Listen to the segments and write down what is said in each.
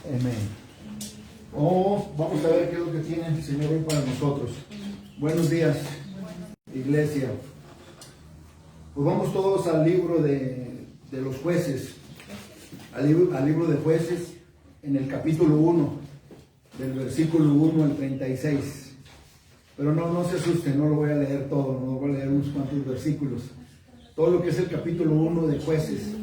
Amén. Oh, vamos a ver qué es lo que tiene el Señor hoy para nosotros. Buenos días, iglesia. Pues vamos todos al libro de los jueces, al libro de jueces, en el capítulo 1, del versículo 1 al 36. Pero no se asusten, no lo voy a leer todo, no voy a leer unos cuantos versículos. Todo lo que es el capítulo 1 de jueces,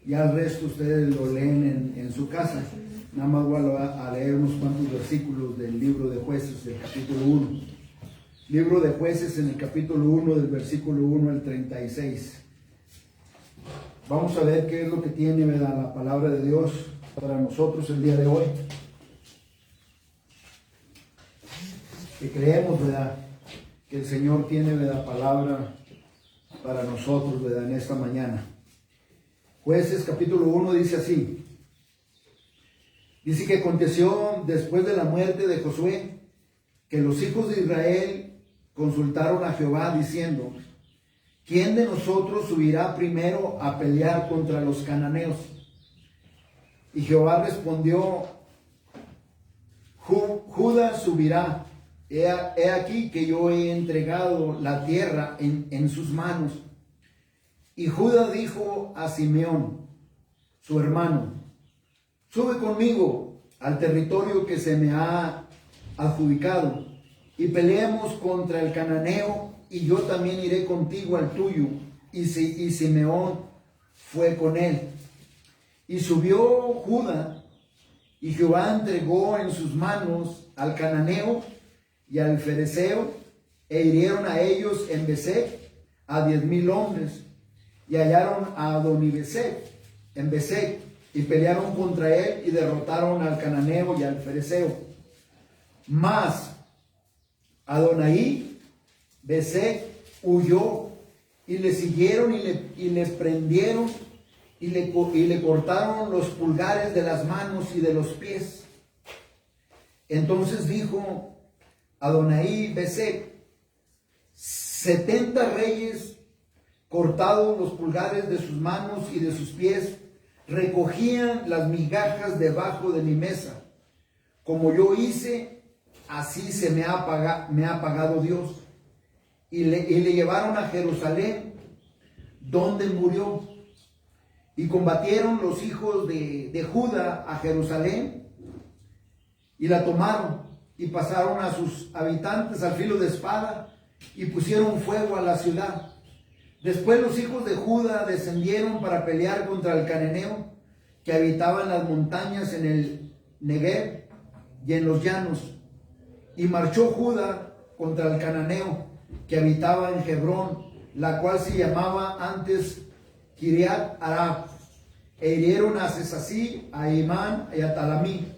ya el resto ustedes lo leen en su casa. Nada más voy a leer unos cuantos versículos del libro de jueces, del capítulo 1. Libro de jueces en el capítulo 1, del versículo 1 al 36. Vamos a ver qué es lo que tiene, ¿verdad?, la palabra de Dios para nosotros el día de hoy. Que creemos, ¿verdad?, que el Señor tiene, ¿verdad?, palabra para nosotros, ¿verdad?, en esta mañana. Jueces capítulo 1 dice así. Dice que aconteció después de la muerte de Josué que los hijos de Israel consultaron a Jehová diciendo: ¿quién de nosotros subirá primero a pelear contra los cananeos? Y Jehová respondió: Judá subirá. He aquí que yo he entregado la tierra en sus manos. Y Judá dijo a Simeón, su hermano: sube conmigo al territorio que se me ha adjudicado, y peleemos contra el cananeo, y yo también iré contigo al tuyo. Y Simeón fue con él. Y subió Judá, y Jehová entregó en sus manos al cananeo y al fereceo, e hirieron a ellos en Besek a 10,000 hombres, y hallaron a Adonibesek en Besek, y pelearon contra él, y derrotaron al cananeo y al fereceo. Mas Adonai Besek huyó, y le siguieron y le prendieron, y le cortaron los pulgares de las manos y de los pies. Entonces dijo Adonai Besek: 70 reyes, cortados los pulgares de sus manos y de sus pies, recogían las migajas debajo de mi mesa. Como yo hice, así se me ha pagado Dios. Y le llevaron a Jerusalén, donde murió. Y combatieron los hijos de Judá a Jerusalén, y la tomaron, y pasaron a sus habitantes al filo de espada, y pusieron fuego a la ciudad. Después los hijos de Judá descendieron para pelear contra el cananeo, que habitaba en las montañas, en el Negev y en los llanos. Y marchó Judá contra el cananeo, que habitaba en Hebrón, la cual se llamaba antes Kiriat Arab, e hirieron a Sesasí, a Imán y a Talamí.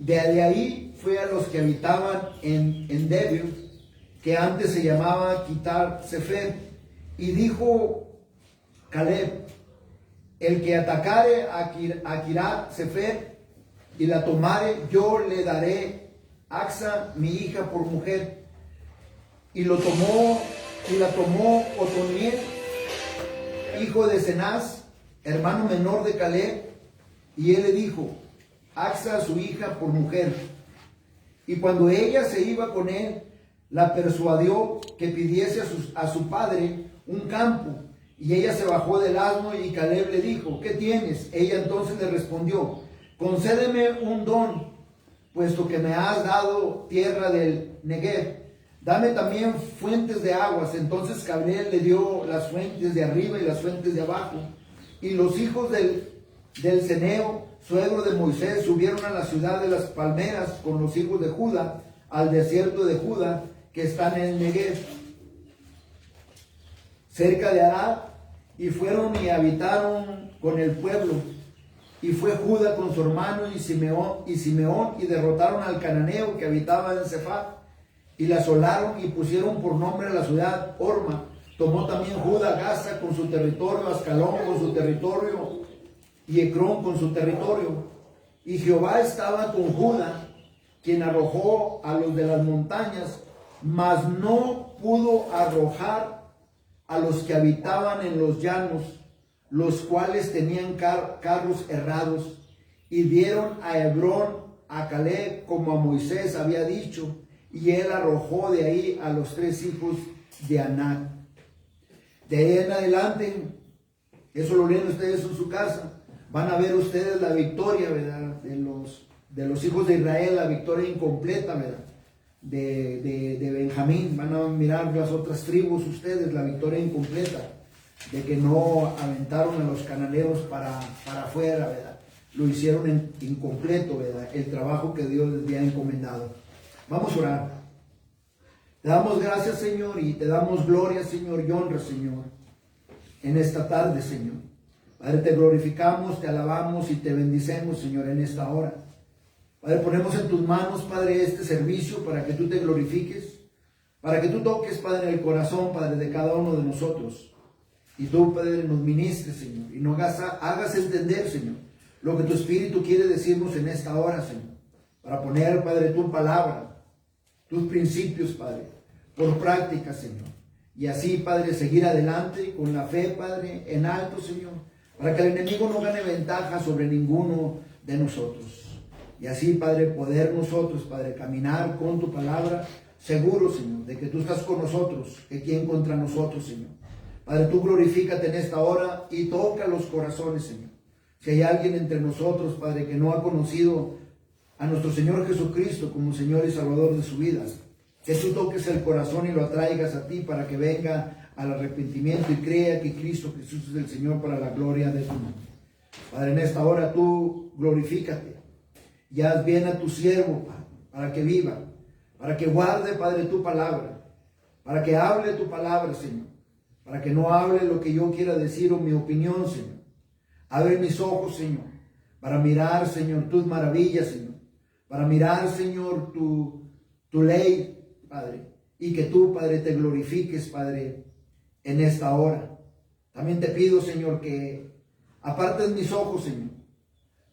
De ahí fue a los que habitaban en Debir, que antes se llamaba Quitar Sefer. Y dijo Caleb: el que atacare a Kirat Sefer y la tomare, yo le daré Axa, mi hija, por mujer. Y la tomó Otoniel, hijo de Cenaz, hermano menor de Caleb, y él le dijo: Axa, su hija, por mujer. Y cuando ella se iba con él, la persuadió que pidiese a su padre un campo. Y ella se bajó del asno, y Caleb le dijo: ¿qué tienes? Ella entonces le respondió: concédeme un don, puesto que me has dado tierra del Negev. Dame también fuentes de aguas. Entonces Caleb le dio las fuentes de arriba y las fuentes de abajo. Y los hijos del Ceneo, suegro de Moisés, subieron a la ciudad de las palmeras con los hijos de Judá al desierto de Judá, que está en el Negev, cerca de Arad, y fueron y habitaron con el pueblo. Y fue Judá con su hermano y Simeón, y derrotaron al cananeo que habitaba en Sefat, y la asolaron, y pusieron por nombre a la ciudad Orma. Tomó también Judá Gaza con su territorio, Ascalón con su territorio, y Ecrón con su territorio. Y Jehová estaba con Judá, quien arrojó a los de las montañas, mas no pudo arrojar a los que habitaban en los llanos, los cuales tenían carros herrados. y dieron a Hebrón a Caleb como a Moisés había dicho, y él arrojó de ahí a los 3 hijos de Anac. De ahí en adelante, eso lo leen ustedes en su casa, van a ver ustedes la victoria, ¿verdad? De los hijos de Israel, la victoria incompleta, ¿verdad? De Benjamín. Van a mirar las otras tribus ustedes, la victoria incompleta, de que no aventaron a los cananeos para afuera, ¿verdad? Lo hicieron incompleto, ¿verdad? El trabajo que Dios les había encomendado. Vamos a orar. Te damos gracias, Señor, y te damos gloria, Señor, y honra, Señor, en esta tarde, Señor. Padre, te glorificamos, te alabamos y te bendicemos, Señor, en esta hora. Padre, ponemos en tus manos, Padre, este servicio para que tú te glorifiques, para que tú toques, Padre, el corazón, Padre, de cada uno de nosotros. Y tú, Padre, nos ministres, Señor, y nos hagas entender, Señor, lo que tu Espíritu quiere decirnos en esta hora, Señor, para poner, Padre, tu palabra, tus principios, Padre, por práctica, Señor. Y así, Padre, seguir adelante con la fe, Padre, en alto, Señor, para que el enemigo no gane ventaja sobre ninguno de nosotros. Y así, Padre, poder nosotros, Padre, caminar con tu palabra, seguro, Señor, de que tú estás con nosotros, que quién contra nosotros, Señor. Padre, tú glorifícate en esta hora y toca los corazones, Señor. Si hay alguien entre nosotros, Padre, que no ha conocido a nuestro Señor Jesucristo como Señor y Salvador de su vida, que tú toques el corazón y lo atraigas a ti para que venga al arrepentimiento y crea que Cristo Jesús es el Señor para la gloria de tu nombre. Padre, en esta hora tú glorifícate y haz bien a tu siervo, Padre, para que viva, para que guarde, Padre, tu palabra, para que hable tu palabra, Señor, para que no hable lo que yo quiera decir o mi opinión, Señor. Abre mis ojos, Señor, para mirar, Señor, tus maravillas, Señor, para mirar, Señor, tu ley, Padre, y que tú, Padre, te glorifiques, Padre, en esta hora. También te pido, Señor, que apartes mis ojos, Señor,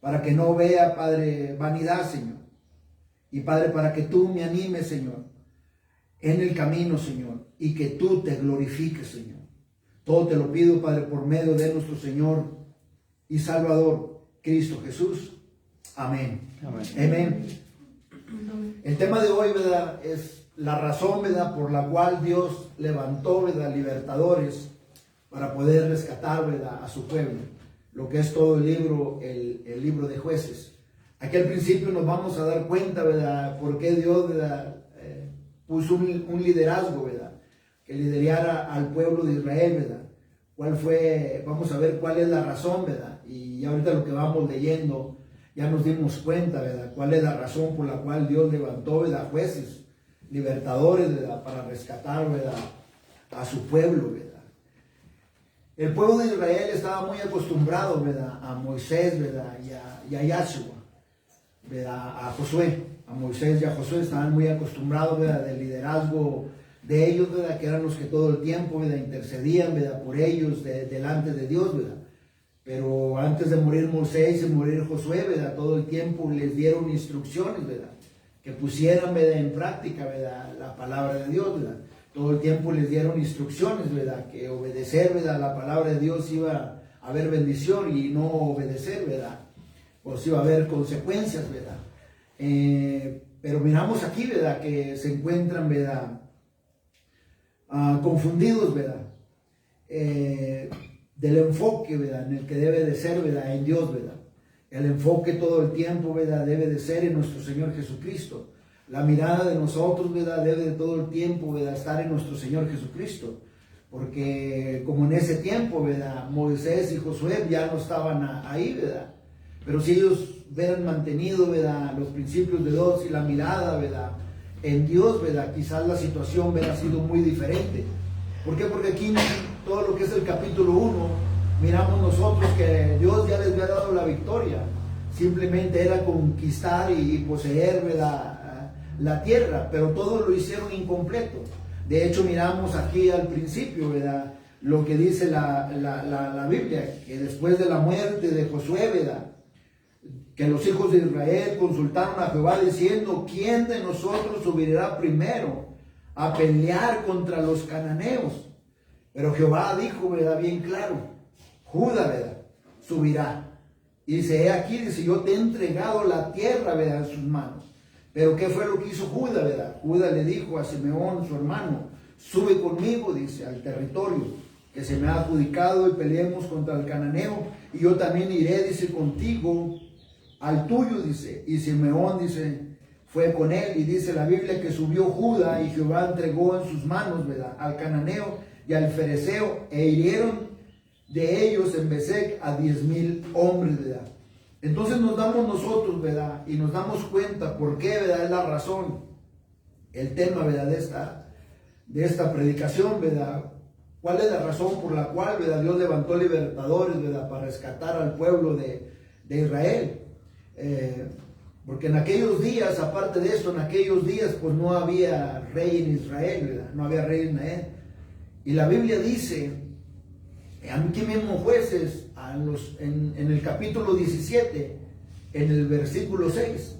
para que no vea, Padre, vanidad, Señor, y Padre, para que tú me animes, Señor, en el camino, Señor, y que tú te glorifiques, Señor. Todo te lo pido, Padre, por medio de nuestro Señor y Salvador, Cristo Jesús. Amén. Amén. Amén. El tema de hoy, ¿verdad?, es la razón, ¿verdad?, por la cual Dios levantó, ¿verdad?, libertadores para poder rescatar, ¿verdad?, a su pueblo. Lo que es todo el libro de Jueces. Aquí al principio nos vamos a dar cuenta, ¿verdad?, por qué Dios, ¿verdad?, puso un liderazgo, ¿verdad?, que liderara al pueblo de Israel, ¿verdad? ¿Cuál fue? Vamos a ver cuál es la razón, ¿verdad? Y ahorita lo que vamos leyendo, ya nos dimos cuenta, ¿verdad?, cuál es la razón por la cual Dios levantó, ¿verdad?, jueces, libertadores, ¿verdad?, para rescatar, ¿verdad?, a su pueblo, ¿verdad? El pueblo de Israel estaba muy acostumbrado, ¿verdad?, a Moisés, ¿verdad?, y a Yahshua, ¿verdad?, a Josué. A Moisés y a Josué estaban muy acostumbrados, ¿verdad?, del liderazgo de ellos, ¿verdad?, que eran los que todo el tiempo, ¿verdad?, intercedían, ¿verdad?, por ellos delante de Dios, ¿verdad? Pero antes de morir Moisés y morir Josué, ¿verdad?, todo el tiempo les dieron instrucciones, ¿verdad?, que pusieran, ¿verdad?, en práctica, ¿verdad?, la palabra de Dios, ¿verdad? Todo el tiempo les dieron instrucciones, ¿verdad?, que obedecer, ¿verdad?, la palabra de Dios iba a haber bendición, y no obedecer, ¿verdad?, pues iba a haber consecuencias, ¿verdad? Pero miramos aquí, ¿verdad?, que se encuentran, ¿verdad?, confundidos, ¿verdad?, del enfoque, ¿verdad?, en el que debe de ser, ¿verdad?, en Dios, ¿verdad? El enfoque todo el tiempo, ¿verdad?, debe de ser en nuestro Señor Jesucristo. La mirada de nosotros, ¿verdad?, debe de todo el tiempo, ¿verdad?, estar en nuestro Señor Jesucristo. Porque como en ese tiempo, ¿verdad?, Moisés y Josué ya no estaban ahí, ¿verdad? Pero si ellos hubieran mantenido, ¿verdad?, los principios de Dios y la mirada, ¿verdad?, en Dios, ¿verdad?, quizás la situación hubiera sido muy diferente. ¿Por qué? Porque aquí en todo lo que es el capítulo 1, miramos nosotros que Dios ya les había dado la victoria. Simplemente era conquistar y poseer, ¿verdad?, la tierra, pero todo lo hicieron incompleto. De hecho, miramos aquí al principio, ¿verdad?, lo que dice la Biblia, que después de la muerte de Josué, ¿verdad?, que los hijos de Israel consultaron a Jehová diciendo: ¿quién de nosotros subirá primero a pelear contra los cananeos? Pero Jehová dijo, ¿verdad?, bien claro: Judá, ¿verdad?, subirá. Y dice, he aquí, dice, yo te he entregado la tierra, ¿verdad?, en sus manos. Pero ¿qué fue lo que hizo Judá, verdad? Judá le dijo a Simeón, su hermano, sube conmigo, dice, al territorio que se me ha adjudicado y peleemos contra el cananeo. Y yo también iré, dice, contigo al tuyo, dice. Y Simeón, dice, fue con él. Y dice la Biblia que subió Judá y Jehová entregó en sus manos, ¿verdad?, al cananeo y al fereceo, e hirieron de ellos en Bezec a 10,000 hombres, ¿verdad? Entonces nos damos nosotros, ¿verdad?, y nos damos cuenta por qué, ¿verdad?, es la razón, el tema, ¿verdad?, de esta predicación, ¿verdad? ¿Cuál es la razón por la cual, ¿verdad?, Dios levantó libertadores, ¿verdad?, para rescatar al pueblo de Israel? Porque en aquellos días, aparte de esto, en aquellos días, pues no había rey en Israel, ¿verdad? No había rey en Israel. Y la Biblia dice, aquí mismo Jueces, en el capítulo 17, en el versículo 6,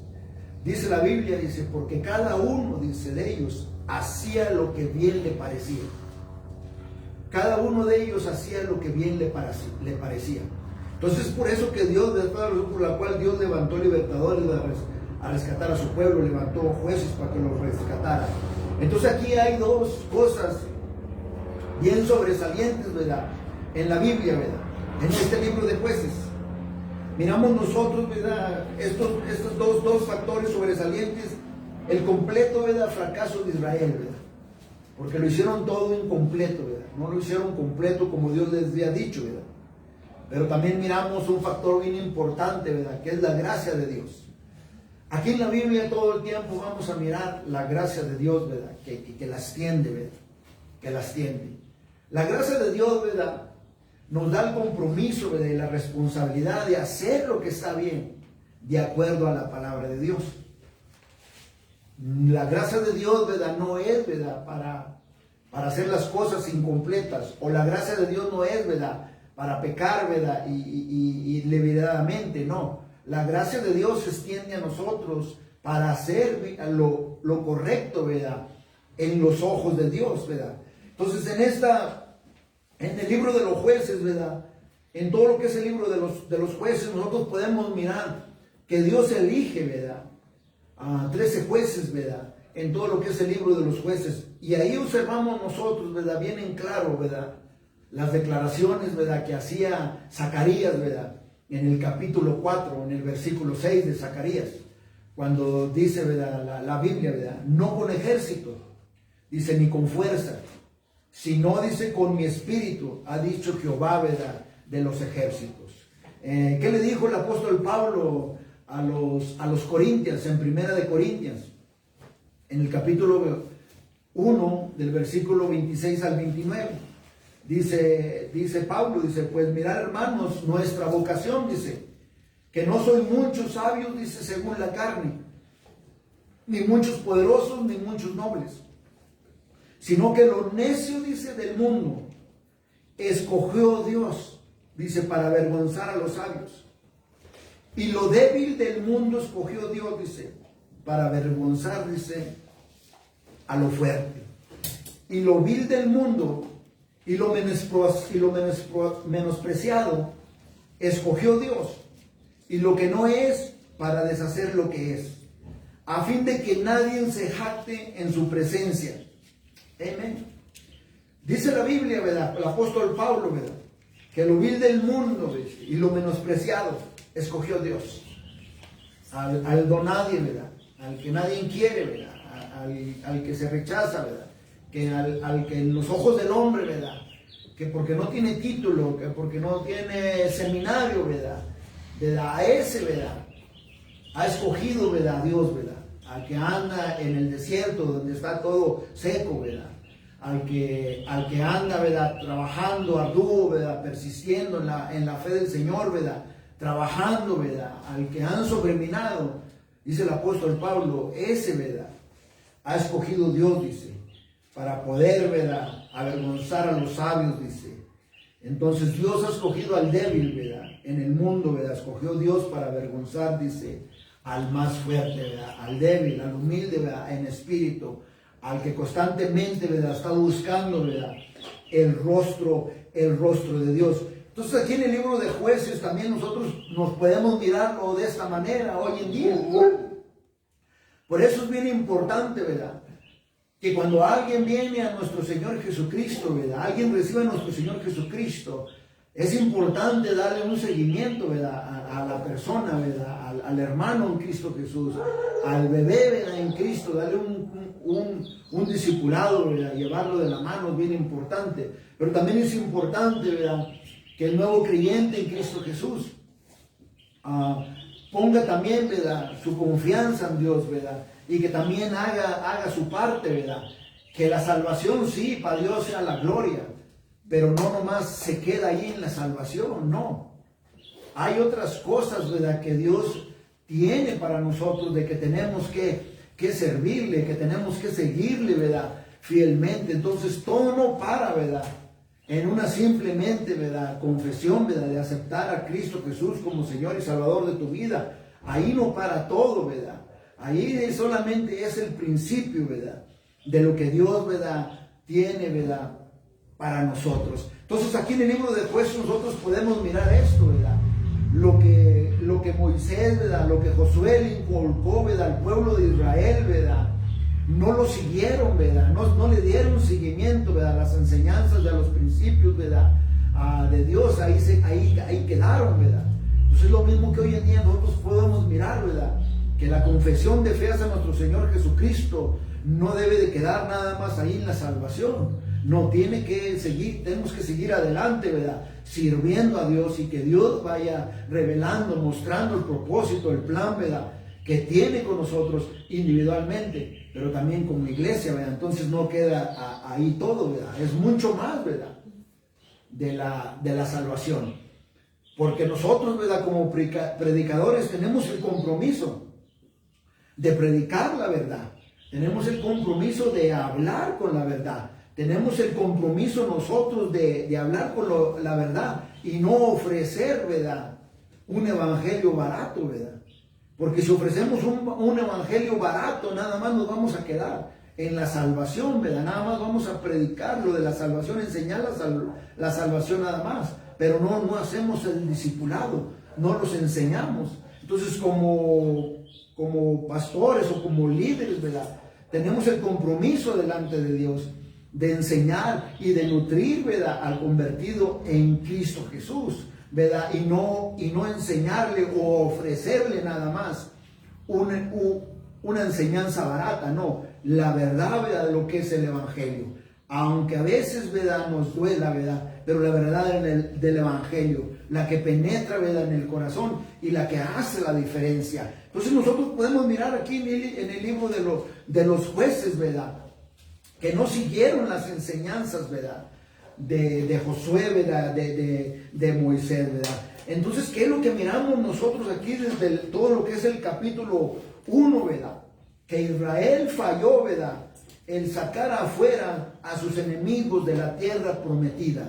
dice la Biblia, dice, porque cada uno, dice, de ellos hacía lo que bien le parecía. Cada uno de ellos hacía lo que bien le parecía. Entonces, por eso que Dios, de toda la razón por la cual Dios levantó libertadores a rescatar a su pueblo, levantó jueces para que los rescataran. Entonces aquí hay dos cosas bien sobresalientes, ¿verdad?, en la Biblia, ¿verdad?, en este libro de Jueces. Miramos nosotros, ¿verdad?, estos dos factores sobresalientes, el completo, ¿verdad?, fracaso de Israel, ¿verdad?, porque lo hicieron todo incompleto, ¿verdad?, no lo hicieron completo como Dios les había dicho, ¿verdad? Pero también miramos un factor bien importante, ¿verdad?, que es la gracia de Dios. Aquí en la Biblia todo el tiempo vamos a mirar la gracia de Dios, ¿verdad?, que las tiende, ¿verdad?, que las tiende. La gracia de Dios, ¿verdad?, nos da el compromiso, ¿verdad?, y la responsabilidad de hacer lo que está bien, de acuerdo a la palabra de Dios. La gracia de Dios, ¿verdad?, no es, ¿verdad?, para hacer las cosas incompletas, o la gracia de Dios no es, ¿verdad?, para pecar, ¿verdad?, y deliberadamente, no. La gracia de Dios se extiende a nosotros para hacer lo correcto, ¿verdad?, en los ojos de Dios, ¿verdad? Entonces, en el libro de los jueces, ¿verdad?, en todo lo que es el libro de los jueces, nosotros podemos mirar que Dios elige, ¿verdad?, a 13 jueces, ¿verdad?, en todo lo que es el libro de los jueces. Y ahí observamos nosotros, ¿verdad?, bien en claro, ¿verdad?, las declaraciones, ¿verdad?, que hacía Zacarías, ¿verdad?, en el capítulo 4, en el versículo 6 de Zacarías, cuando dice, ¿verdad?, la Biblia, ¿verdad?, no con ejército, dice, ni con fuerza, sino, dice, con mi espíritu, ha dicho Jehová, ¿verdad?, de los ejércitos. ¿Qué le dijo el apóstol Pablo a los Corintios, en Primera de Corintios, en el capítulo 1, del versículo 26 al 29? Dice Pablo, dice, pues mirad, hermanos, nuestra vocación, dice, que no soy muchos sabios, dice, según la carne, ni muchos poderosos, ni muchos nobles, sino que lo necio, dice, del mundo, escogió Dios, dice, para avergonzar a los sabios. Y lo débil del mundo escogió Dios, dice, para avergonzar, dice, a lo fuerte. Y lo vil del mundo y lo menospreciado escogió Dios, y lo que no es, para deshacer lo que es, a fin de que nadie se jacte en su presencia. Amén. Dice la Biblia, ¿verdad?, el apóstol Pablo, ¿verdad?, que lo vil del mundo, ¿verdad?, y lo menospreciado escogió Dios. Al don nadie, ¿verdad?, al que nadie quiere, ¿verdad?, al que se rechaza, ¿verdad?, que al que en los ojos del hombre, ¿verdad?, que porque no tiene título, que porque no tiene seminario, ¿verdad?, a ese, ¿verdad?, ha escogido, ¿verdad?, Dios, ¿verdad?, al que anda en el desierto donde está todo seco, ¿verdad?, al que anda, ¿verdad?, trabajando arduo, ¿verdad?, persistiendo en la fe del Señor, ¿verdad?, trabajando, ¿verdad?, al que han sobreminado, dice el apóstol Pablo, ese, ¿verdad?, ha escogido Dios, dice, para poder, ¿verdad?, avergonzar a los sabios, dice. Entonces Dios ha escogido al débil, ¿verdad?, en el mundo, ¿verdad?, escogió Dios para avergonzar, dice, al más fuerte, ¿verdad?, al débil, al humilde, ¿verdad?, en espíritu, al que constantemente, ¿verdad?, está buscando, ¿verdad?, el rostro de Dios. Entonces aquí en el libro de Jueces también nosotros nos podemos mirarlo de esta manera hoy en día. Por eso es bien importante, ¿verdad? Que cuando alguien viene a nuestro Señor Jesucristo, ¿verdad? Alguien recibe a nuestro Señor Jesucristo, es importante darle un seguimiento, ¿verdad? A la persona, ¿verdad? Al hermano en Cristo Jesús, al bebé, ¿verdad? En Cristo, darle un discipulado, ¿verdad? Llevarlo de la mano es bien importante. Pero también es importante, ¿verdad? Que el nuevo creyente en Cristo Jesús ponga también, ¿verdad? Su confianza en Dios, ¿verdad? Y que también haga su parte, ¿verdad? Que la salvación, sí, para Dios sea la gloria, pero no nomás se queda ahí en la salvación, no. Hay otras cosas, ¿verdad? Que Dios tiene para nosotros, de que tenemos que servirle, que tenemos que seguirle, ¿verdad? Fielmente. Entonces todo no para, ¿verdad? En una simplemente, ¿verdad? Confesión, ¿verdad? De aceptar a Cristo Jesús como Señor y Salvador de tu vida. Ahí no para todo, ¿verdad? Ahí solamente es el principio, ¿verdad? De lo que Dios, ¿verdad? Tiene, ¿verdad? Para nosotros. Entonces aquí en el libro de Jueces nosotros podemos mirar esto, ¿verdad? Lo que Moisés, ¿verdad? Lo que Josué le inculcó, ¿verdad? Al pueblo de Israel, ¿verdad? No lo siguieron, ¿verdad? No le dieron seguimiento, ¿verdad? Las enseñanzas de los principios, ¿verdad? De Dios, ahí quedaron, ¿verdad? Entonces es lo mismo que hoy en día nosotros podemos mirar, ¿verdad? Que la confesión de fe hacia nuestro Señor Jesucristo no debe de quedar nada más ahí en la salvación. No, tenemos que seguir adelante, ¿verdad? Sirviendo a Dios y que Dios vaya revelando, mostrando el propósito, el plan, ¿verdad? Que tiene con nosotros individualmente, pero también como iglesia, ¿verdad? Entonces no queda ahí todo, ¿verdad? Es mucho más, ¿verdad? De la salvación. Porque nosotros, ¿verdad? Como predicadores tenemos el compromiso de predicar la verdad. Tenemos el compromiso de hablar con la verdad. Tenemos el compromiso nosotros de hablar con la verdad y no ofrecer, ¿verdad? Un evangelio barato, ¿verdad? Porque si ofrecemos un evangelio barato, nada más nos vamos a quedar en la salvación, ¿verdad? Nada más vamos a predicar lo de la salvación, enseñar la salvación nada más. Pero no hacemos el discipulado, no los enseñamos. Entonces como pastores o como líderes, ¿verdad? Tenemos el compromiso delante de Dios de enseñar y de nutrir, ¿verdad? Al convertido en Cristo Jesús, ¿verdad? Y no enseñarle o ofrecerle nada más una enseñanza barata, no. La verdad, ¿verdad? De lo que es el Evangelio. Aunque a veces, ¿verdad? Nos duela, ¿verdad? Pero la verdad del Evangelio, la que penetra, ¿verdad? En el corazón y la que hace la diferencia. Entonces nosotros podemos mirar aquí en el libro de los jueces, ¿verdad? Que no siguieron las enseñanzas, ¿verdad? De Josué, ¿verdad? De Moisés, ¿verdad? Entonces, ¿qué es lo que miramos nosotros aquí desde todo lo que es el capítulo 1, ¿verdad? Que Israel falló, ¿verdad? El sacar afuera a sus enemigos de la tierra prometida.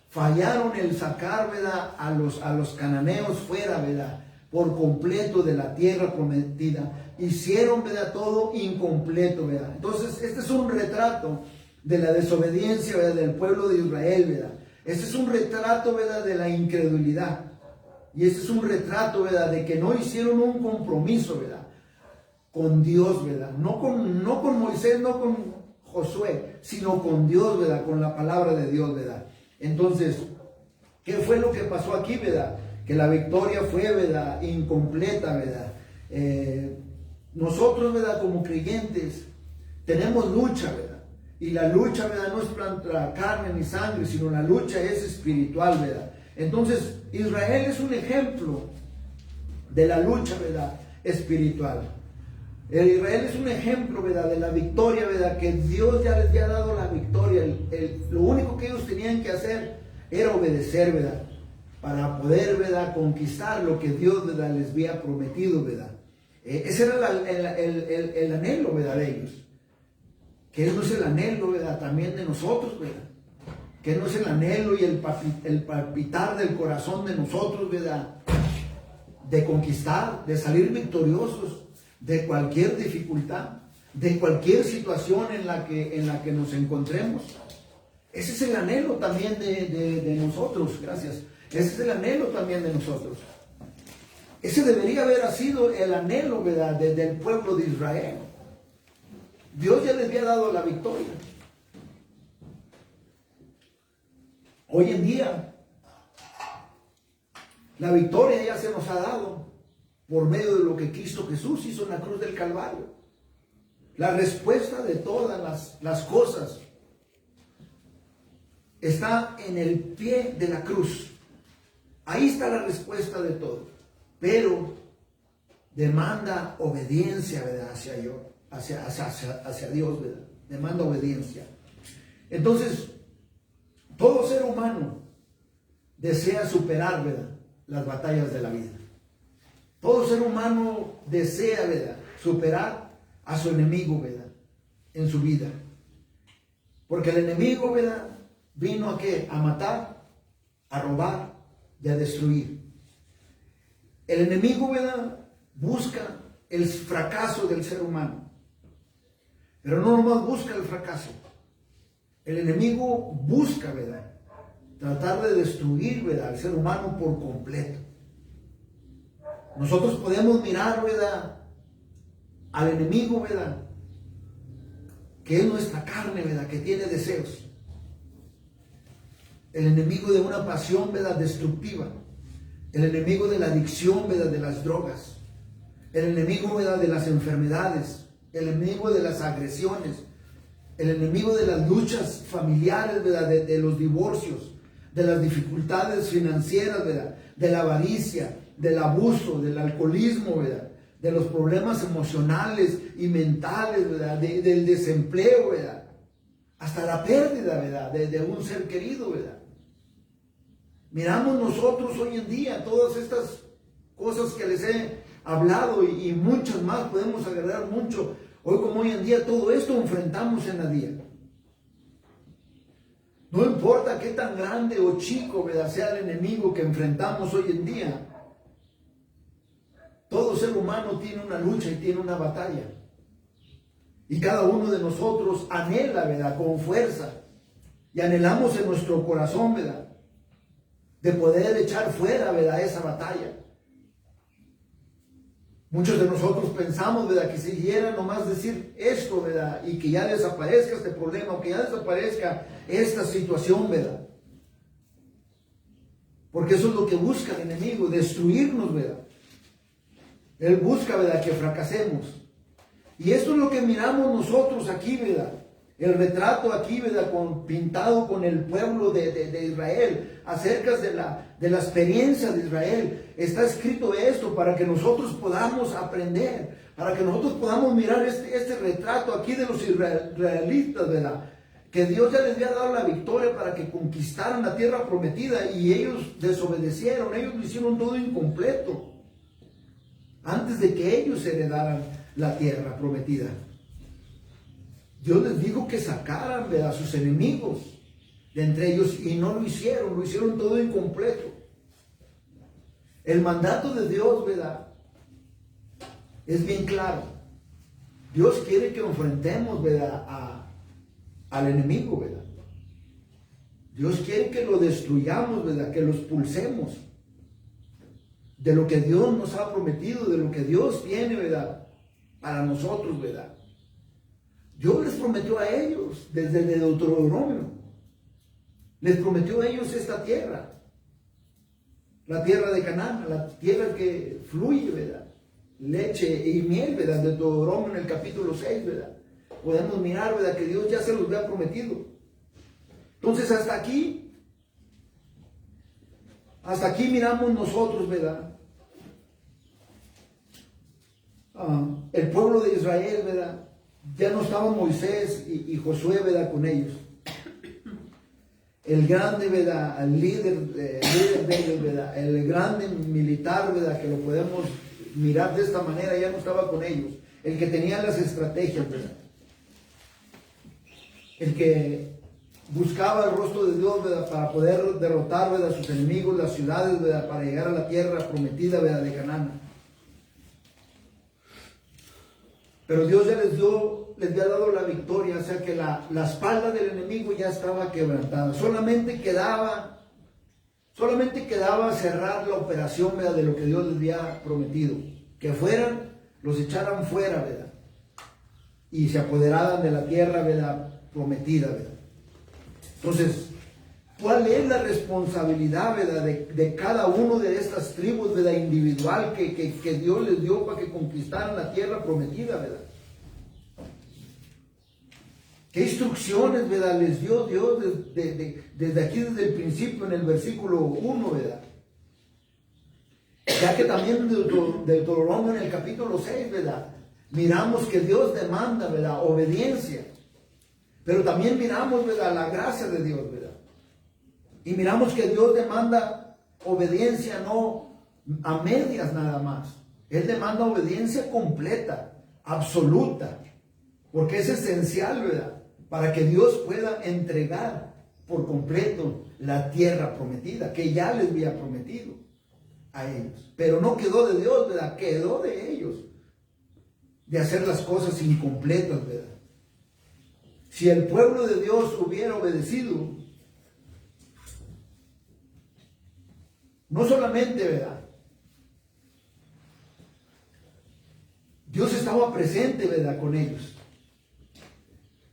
Fallaron el sacar, ¿verdad? A los cananeos fuera, ¿verdad? Por completo de la tierra prometida. Hicieron, ¿verdad? Todo incompleto, ¿verdad? Entonces, este es un retrato de la desobediencia, ¿verdad? Del pueblo de Israel, ¿verdad? Este es un retrato, ¿verdad? De la incredulidad. Y este es un retrato, ¿verdad? De que no hicieron un compromiso, ¿verdad? Con Dios, ¿verdad? No con Moisés, no con Josué, sino con Dios, ¿verdad? Con la palabra de Dios, ¿verdad? Entonces, ¿qué fue lo que pasó aquí, ¿verdad? Que la victoria fue, ¿verdad? Incompleta, ¿verdad? Nosotros, ¿verdad? Como creyentes, tenemos lucha, ¿verdad? Y la lucha, ¿verdad? No es contra carne ni sangre, sino la lucha es espiritual, ¿verdad? Entonces, Israel es un ejemplo de la lucha, ¿verdad? Espiritual. Israel es un ejemplo, ¿verdad? De la victoria, ¿verdad? Que Dios ya les había dado la victoria. Lo único que ellos tenían que hacer era obedecer, ¿verdad? Para poder, ¿verdad? Conquistar lo que Dios, ¿verdad? Les había prometido, ¿verdad? Ese era el anhelo, ¿verdad? De ellos. Que no es el anhelo, ¿verdad? También de nosotros, ¿verdad? Que no es el anhelo y el palpitar del corazón de nosotros, ¿verdad? De conquistar, de salir victoriosos de cualquier dificultad, de cualquier situación en la que nos encontremos. Ese es el anhelo también de nosotros, gracias. Ese es el anhelo también de nosotros. Ese debería haber sido el anhelo, ¿verdad?, del pueblo de Israel. Dios ya les había dado la victoria. Hoy en día, la victoria ya se nos ha dado por medio de lo que Cristo Jesús hizo en la cruz del Calvario. La respuesta de todas las cosas está en el pie de la cruz. Ahí está la respuesta de todo. Pero demanda obediencia, ¿verdad?, hacia Dios, ¿verdad? Demanda obediencia. Entonces, todo ser humano desea superar, ¿verdad?, las batallas de la vida. Todo ser humano desea, ¿verdad?, superar a su enemigo, ¿verdad?, en su vida. Porque el enemigo, ¿verdad?, vino a ¿qué? A matar, a robar y a destruir. El enemigo, ¿verdad?, busca el fracaso del ser humano. Pero no nomás busca el fracaso. El enemigo busca, ¿verdad?, tratar de destruir, ¿verdad?, al ser humano por completo. Nosotros podemos mirar, ¿verdad?, al enemigo, ¿verdad?, que es nuestra carne, ¿verdad?, que tiene deseos. El enemigo de una pasión, ¿verdad?, destructiva. El enemigo de la adicción, ¿verdad?, de las drogas. El enemigo, ¿verdad?, de las enfermedades. El enemigo de las agresiones. El enemigo de las luchas familiares, ¿verdad?, de los divorcios, de las dificultades financieras, ¿verdad?, de la avaricia, del abuso, del alcoholismo, ¿verdad?, de los problemas emocionales y mentales, ¿verdad?, del desempleo, ¿verdad?, hasta la pérdida, ¿verdad?, de un ser querido, ¿verdad? Miramos nosotros hoy en día todas estas cosas que les he hablado y muchas más, podemos agregar mucho. Hoy como hoy en día todo esto enfrentamos en la día. No importa qué tan grande o chico, ¿verdad?, sea el enemigo que enfrentamos hoy en día. Todo ser humano tiene una lucha y tiene una batalla. Y cada uno de nosotros anhela, ¿verdad?, con fuerza. Y anhelamos en nuestro corazón, ¿verdad?, de poder echar fuera, ¿verdad?, esa batalla. Muchos de nosotros pensamos, ¿verdad?, que siguiera nomás decir esto, ¿verdad?, y que ya desaparezca este problema, o que ya desaparezca esta situación, ¿verdad? Porque eso es lo que busca el enemigo, destruirnos, ¿verdad? Él busca, ¿verdad?, que fracasemos. Y esto es lo que miramos nosotros aquí, ¿verdad? El retrato aquí, ¿verdad?, pintado con el pueblo de Israel, acerca de la experiencia de Israel. Está escrito esto para que nosotros podamos aprender, para que nosotros podamos mirar este retrato aquí de los israelitas, ¿verdad?, que Dios ya les había dado la victoria para que conquistaran la tierra prometida y ellos desobedecieron, ellos lo hicieron todo incompleto, antes de que ellos heredaran la tierra prometida. Dios les dijo que sacaran, ¿verdad?, a sus enemigos de entre ellos y no lo hicieron todo incompleto. El mandato de Dios, ¿verdad?, es bien claro. Dios quiere que enfrentemos, ¿verdad?, al enemigo, ¿verdad? Dios quiere que lo destruyamos, ¿verdad?, que lo expulsemos de lo que Dios nos ha prometido, de lo que Dios tiene, ¿verdad?, para nosotros, ¿verdad? Dios les prometió a ellos, desde el Deuteronomio, les prometió a ellos esta tierra, la tierra de Canaán, la tierra que fluye, ¿verdad?, leche y miel, ¿verdad?, de Deuteronomio en el capítulo 6, ¿verdad? Podemos mirar, ¿verdad?, que Dios ya se los había prometido. Entonces hasta aquí miramos nosotros, ¿verdad?, el pueblo de Israel, ¿verdad?, ya no estaban Moisés y Josué, ¿verdad?, con ellos. El grande, ¿verdad?, el líder de ellos, ¿verdad?, el grande militar, ¿verdad?, que lo podemos mirar de esta manera, ya no estaba con ellos. El que tenía las estrategias, ¿verdad?, el que buscaba el rostro de Dios, ¿verdad?, para poder derrotar, ¿verdad?, a sus enemigos, las ciudades, ¿verdad?, para llegar a la tierra prometida, ¿verdad?, de Canaán. Pero Dios ya les había dado la victoria, o sea que la espalda del enemigo ya estaba quebrantada. Solamente quedaba Solamente quedaba cerrar la operación, ¿verdad?, de lo que Dios les había prometido. Que fueran, los echaran fuera, ¿verdad? Y se apoderaran de la tierra, ¿verdad?, prometida, ¿verdad? Entonces, ¿cuál es la responsabilidad, ¿verdad?, de cada uno de estas tribus, ¿verdad?, individual que Dios les dio para que conquistaran la tierra prometida, ¿verdad? ¿Qué instrucciones, ¿verdad?, les dio Dios desde aquí, desde el principio, en el versículo 1, ¿verdad? Ya que también del Deuteronomio en el capítulo 6, ¿verdad?, miramos que Dios demanda, ¿verdad?, obediencia. Pero también miramos, ¿verdad?, la gracia de Dios, ¿verdad? Y miramos que Dios demanda obediencia no a medias nada más. Él demanda obediencia completa, absoluta. Porque es esencial, ¿verdad?, para que Dios pueda entregar por completo la tierra prometida, que ya les había prometido a ellos. Pero no quedó de Dios, ¿verdad?, quedó de ellos, de hacer las cosas incompletas, ¿verdad? Si el pueblo de Dios hubiera obedecido, no solamente, ¿verdad?, Dios estaba presente, ¿verdad?, con ellos.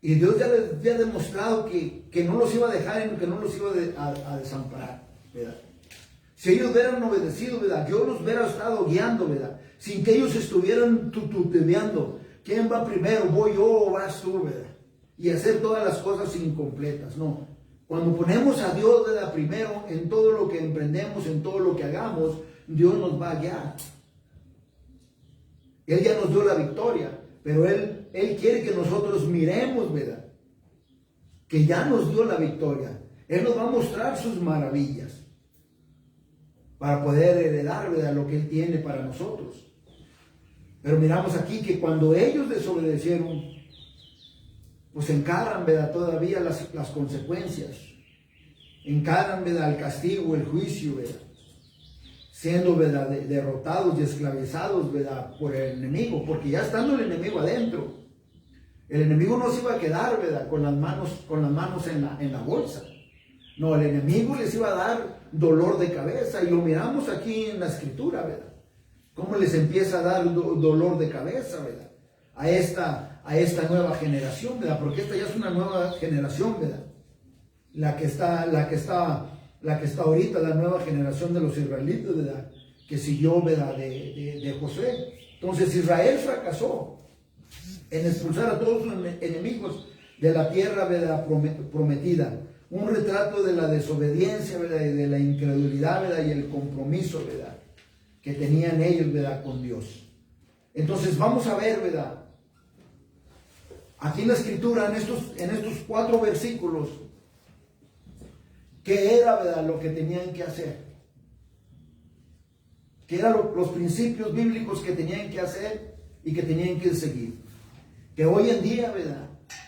Y Dios ya les había demostrado que no los iba a dejar y que no los iba a desamparar, ¿verdad? Si ellos hubieran obedecido, ¿verdad?, Dios los hubiera estado guiando, ¿verdad?, sin que ellos estuvieran tuteando. ¿Quién va primero? ¿Voy yo o vas tú, verdad? Y hacer todas las cosas incompletas. No. Cuando ponemos a Dios, ¿verdad?, primero en todo lo que emprendemos, en todo lo que hagamos, Dios nos va a guiar. Él ya nos dio la victoria, pero Él quiere que nosotros miremos, ¿verdad?, que ya nos dio la victoria. Él nos va a mostrar sus maravillas para poder heredar, ¿verdad?, lo que Él tiene para nosotros. Pero miramos aquí que cuando ellos desobedecieron, pues encaran, ¿verdad?, todavía las consecuencias. Encaran, ¿verdad?, el castigo, el juicio, ¿verdad?, siendo, ¿verdad?, derrotados y esclavizados, ¿verdad?, por el enemigo, porque ya estando el enemigo adentro, el enemigo no se iba a quedar, ¿verdad?, con las manos en la bolsa. No, el enemigo les iba a dar dolor de cabeza, y lo miramos aquí en la escritura, ¿verdad?, cómo les empieza a dar dolor de cabeza, ¿verdad?, a esta nueva generación, ¿verdad?, porque esta ya es una nueva generación, ¿verdad?, la que está ahorita, la nueva generación de los israelitas, ¿verdad?, que siguió, ¿verdad?, de Josué. Entonces Israel fracasó en expulsar a todos sus enemigos de la tierra, ¿verdad?, prometida. Un retrato de la desobediencia, ¿verdad?, y de la incredulidad, ¿verdad?, y el compromiso, ¿verdad?, que tenían ellos, ¿verdad?, con Dios. Entonces vamos a ver, ¿verdad?, aquí en la escritura, en estos 4 versículos, qué era, ¿verdad?, lo que tenían que hacer. Qué eran los principios bíblicos que tenían que hacer y que tenían que seguir. Que hoy en día, ¿verdad?,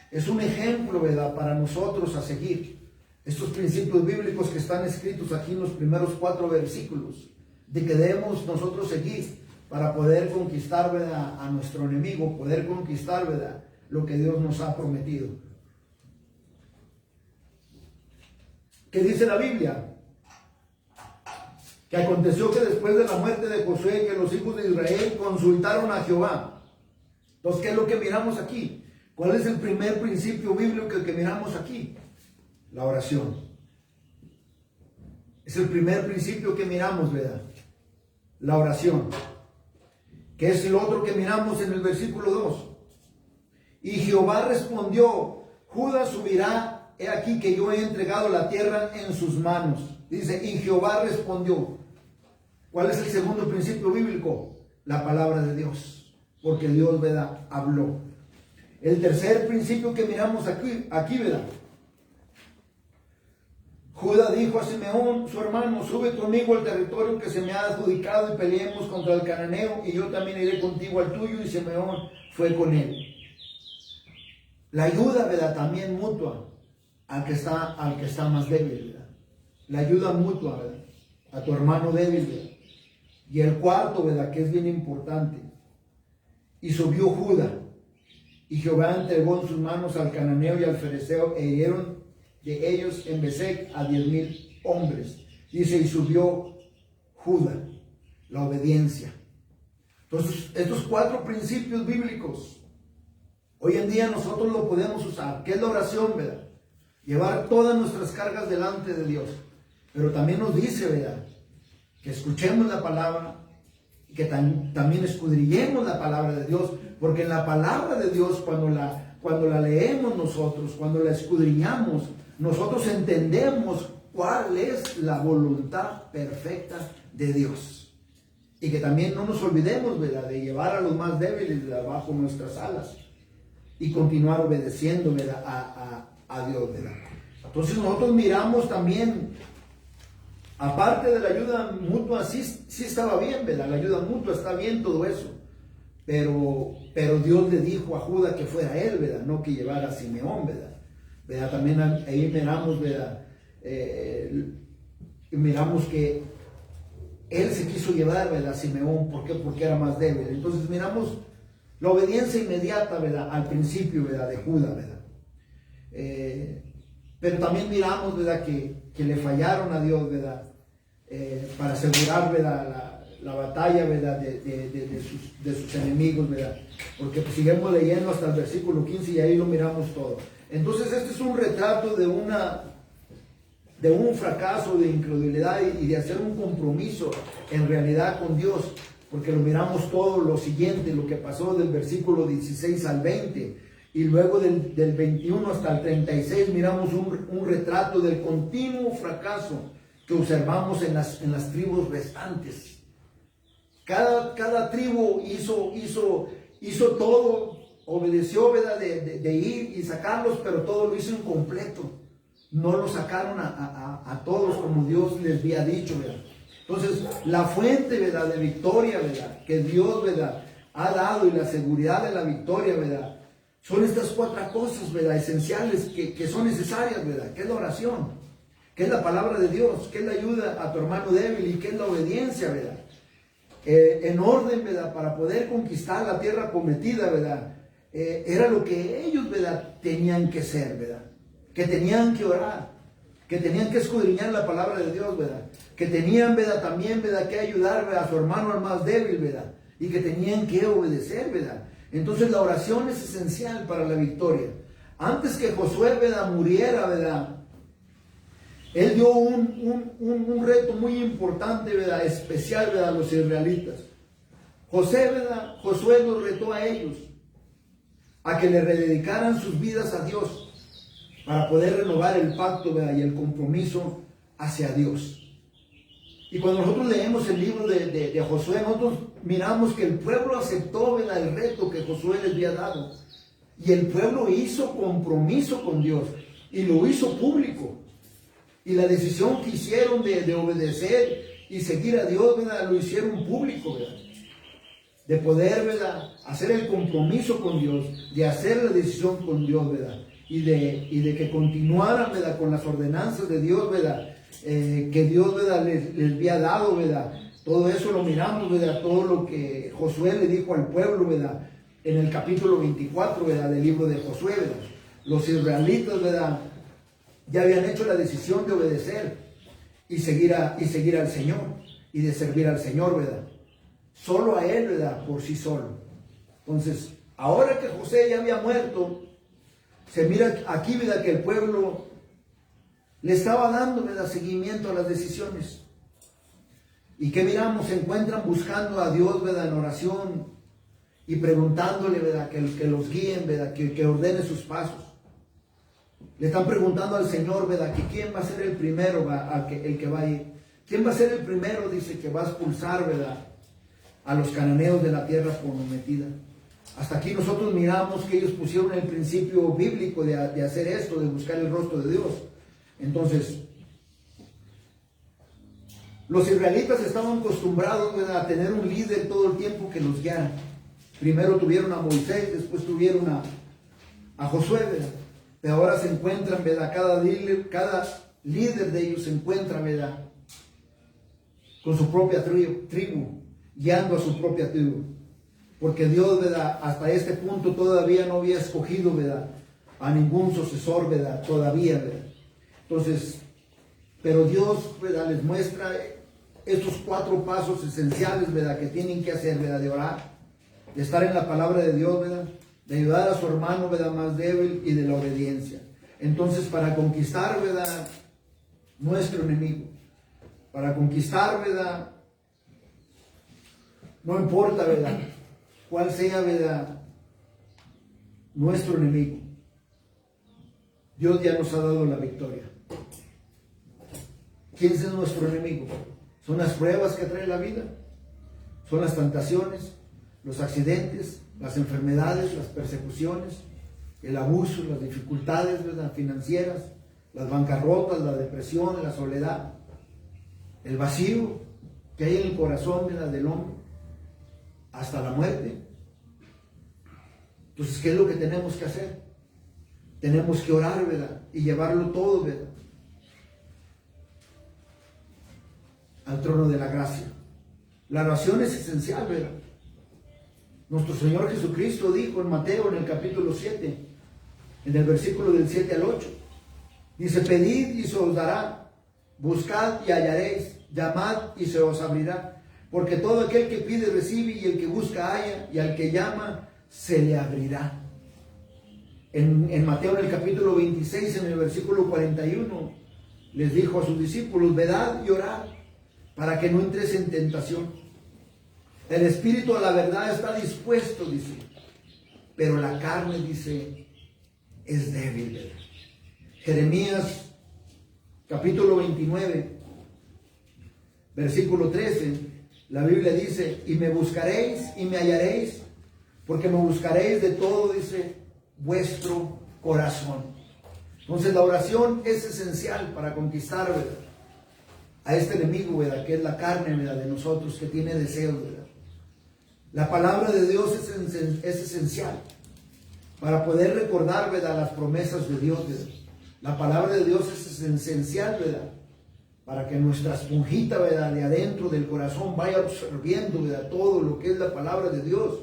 es un ejemplo, ¿verdad?, para nosotros a seguir. Estos principios bíblicos que están escritos aquí en los primeros 4 versículos, de que debemos nosotros seguir para poder conquistar, ¿verdad?, a nuestro enemigo, poder conquistar, ¿verdad?, lo que Dios nos ha prometido. ¿Qué dice la Biblia? Que aconteció que después de la muerte de Josué, que los hijos de Israel consultaron a Jehová. Entonces, ¿qué es lo que miramos aquí? ¿Cuál es el primer principio bíblico que miramos aquí? La oración. Es el primer principio que miramos, ¿verdad? La oración. ¿Qué es lo otro que miramos en el versículo 2? Y Jehová respondió: Judá subirá, he aquí que yo he entregado la tierra en sus manos. Dice, y Jehová respondió. ¿Cuál es el segundo principio bíblico? La palabra de Dios. Porque Dios, ¿verdad?, habló. El tercer principio que miramos aquí, ¿verdad? Judá dijo a Simeón, su hermano: sube conmigo al territorio que se me ha adjudicado y peleemos contra el cananeo, y yo también iré contigo al tuyo. Y Simeón fue con él. La ayuda, ¿verdad?, también mutua al que está más débil, ¿verdad? La ayuda mutua, ¿verdad?, a tu hermano débil, ¿verdad? Y el cuarto, ¿verdad?, que es bien importante. Y subió Judá, y Jehová entregó en sus manos al cananeo y al fereceo, e hirieron de ellos en Besec a 10,000 hombres. Dice, y subió Judá, la obediencia. Entonces, estos 4 principios bíblicos, hoy en día nosotros lo podemos usar. ¿Qué es la oración, verdad? Llevar todas nuestras cargas delante de Dios. Pero también nos dice, verdad, que escuchemos la palabra y que también escudriñemos la palabra de Dios. Porque en la palabra de Dios, cuando la leemos nosotros, cuando la escudriñamos, nosotros entendemos cuál es la voluntad perfecta de Dios. Y que también no nos olvidemos, ¿verdad?, de llevar a los más débiles, ¿verdad?, bajo nuestras alas y continuar obedeciendo, ¿verdad?, a Dios, ¿verdad? Entonces nosotros miramos también, aparte de la ayuda mutua, sí estaba bien, ¿verdad? La ayuda mutua está bien, todo eso. Pero Dios le dijo a Judá que fuera él, ¿verdad?, no que llevara a Simeón, ¿verdad? También ahí miramos, ¿verdad? Miramos que él se quiso llevar, ¿verdad?, a Simeón. ¿Por qué? Porque era más débil. Entonces miramos la obediencia inmediata, ¿verdad?, al principio, ¿verdad?, de Judá, ¿verdad? Pero también miramos, ¿verdad?, que le fallaron a Dios, ¿verdad?, para asegurar, ¿verdad?, la batalla, ¿verdad?, de sus enemigos, ¿verdad? Porque pues, sigamos leyendo hasta el versículo 15 y ahí lo miramos todo. Entonces este es un retrato de un fracaso, de incredulidad y de hacer un compromiso en realidad con Dios, porque lo miramos todo lo siguiente, lo que pasó del versículo 16 al 20, y luego del 21 hasta el 36 miramos un retrato del continuo fracaso que observamos en las tribus restantes. Cada tribu hizo todo, obedeció, ¿verdad?, de ir y sacarlos, pero todo lo hizo incompleto. No lo sacaron a todos como Dios les había dicho, ¿verdad? Entonces, la fuente, ¿verdad?, de victoria, ¿verdad?, que Dios, ¿verdad?, ha dado, y la seguridad de la victoria, ¿verdad?, son estas 4 cosas, ¿verdad?, esenciales que son necesarias, ¿verdad?, que es la oración, que es la palabra de Dios, que es la ayuda a tu hermano débil y que es la obediencia, ¿verdad? En orden, ¿verdad?, para poder conquistar la tierra prometida, ¿verdad? Era lo que ellos, ¿verdad?, tenían que ser, ¿verdad?, que tenían que orar, que tenían que escudriñar la palabra de Dios, ¿verdad?, que tenían, ¿verdad?, también, ¿verdad?, que ayudar, ¿verdad?, a su hermano al más débil, ¿verdad?, y que tenían que obedecer, ¿verdad? Entonces la oración es esencial para la victoria. Antes que Josué, ¿verdad?, muriera, ¿verdad?, él dio un reto muy importante, ¿verdad?, especial, ¿verdad?, a los israelitas. Josué los retó a ellos a que le rededicaran sus vidas a Dios para poder renovar el pacto, ¿verdad?, y el compromiso hacia Dios. Y cuando nosotros leemos el libro de Josué, nosotros miramos que el pueblo aceptó, ¿verdad?, el reto que Josué les había dado. Y el pueblo hizo compromiso con Dios y lo hizo público. Y la decisión que hicieron de obedecer y seguir a Dios, ¿verdad?, lo hicieron público, ¿verdad?, de poder, ¿verdad?, hacer el compromiso con Dios, de hacer la decisión con Dios, ¿verdad?, y de que continuaran, ¿verdad?, con las ordenanzas de Dios, ¿verdad?, que Dios, ¿verdad?, les había dado, ¿verdad? Todo eso lo miramos, ¿verdad?, todo lo que Josué le dijo al pueblo, ¿verdad?, en el capítulo 24, ¿verdad?, del libro de Josué, ¿verdad? Los israelitas, ¿verdad?, ya habían hecho la decisión de obedecer y seguir al Señor y de servir al Señor, ¿verdad? Solo a Él, ¿verdad?, por sí solo. Entonces, ahora que José ya había muerto, se mira aquí, ¿verdad?, que el pueblo le estaba dando, ¿verdad?, seguimiento a las decisiones. ¿Y qué miramos? Se encuentran buscando a Dios, ¿verdad?, en oración y preguntándole, ¿verdad?, que los guíen, ¿verdad?, que ordene sus pasos. Le están preguntando al Señor, ¿verdad?, que quién va a ser el primero, el que va a ir. ¿Quién va a ser el primero? Dice que va a expulsar, ¿verdad?, a los cananeos de la tierra prometida. Hasta aquí nosotros miramos que ellos pusieron el principio bíblico de hacer esto, de buscar el rostro de Dios. Entonces, los israelitas estaban acostumbrados, ¿verdad?, a tener un líder todo el tiempo que los guiara. Primero tuvieron a Moisés, después tuvieron a Josué, ¿verdad? Pero ahora se encuentran, ¿verdad?, cada líder de ellos se encuentra, ¿verdad?, con su propia tribu, guiando a su propia tribu. Porque Dios, ¿verdad?, hasta este punto todavía no había escogido, ¿verdad?, a ningún sucesor, ¿verdad?, todavía, ¿verdad? Entonces, Pero Dios, ¿verdad?, les muestra estos 4 pasos esenciales, ¿verdad?, que tienen que hacer, ¿verdad?, de orar, de estar en la palabra de Dios, ¿verdad?, de ayudar a su hermano, ¿verdad?, más débil, y de la obediencia. Entonces, para conquistar, ¿verdad?, nuestro enemigo, para conquistar, ¿verdad?, no importa, ¿verdad?, cuál sea, ¿verdad?, nuestro enemigo, Dios ya nos ha dado la victoria. ¿Quién es nuestro enemigo? Son las pruebas que trae la vida, son las tentaciones, los accidentes, las enfermedades, las persecuciones, el abuso, las dificultades, ¿verdad?, financieras, las bancarrotas, la depresión, la soledad, el vacío que hay en el corazón, ¿verdad?, del hombre, hasta la muerte. Entonces, ¿qué es lo que tenemos que hacer? Tenemos que orar, ¿verdad?, y llevarlo todo, ¿verdad?, al trono de la gracia. La oración es esencial, ¿verdad? Nuestro Señor Jesucristo dijo en Mateo, en el capítulo 7, en el versículo del 7 al 8, dice: pedid y se os dará, buscad y hallaréis, llamad y se os abrirá, porque todo aquel que pide recibe, y el que busca halla, y al que llama se le abrirá. En Mateo, en el capítulo 26, en el versículo 41, les dijo a sus discípulos: velad y orad, para que no entres en tentación. El espíritu a la verdad está dispuesto, dice, pero la carne, dice, es débil, ¿verdad? Jeremías capítulo 29, versículo 13, la Biblia dice: y me buscaréis y me hallaréis, porque me buscaréis de todo, dice, vuestro corazón. Entonces la oración es esencial para conquistar, ¿verdad?, a este enemigo, ¿verdad?, que es la carne, ¿verdad?, de nosotros, que tiene deseos, ¿verdad? La palabra de Dios es esencial para poder recordar, ¿verdad?, las promesas de Dios, ¿verdad? La palabra de Dios es esencial, ¿verdad?, para que nuestra esponjita, ¿verdad?, de adentro del corazón vaya absorbiendo, ¿verdad?, todo lo que es la palabra de Dios,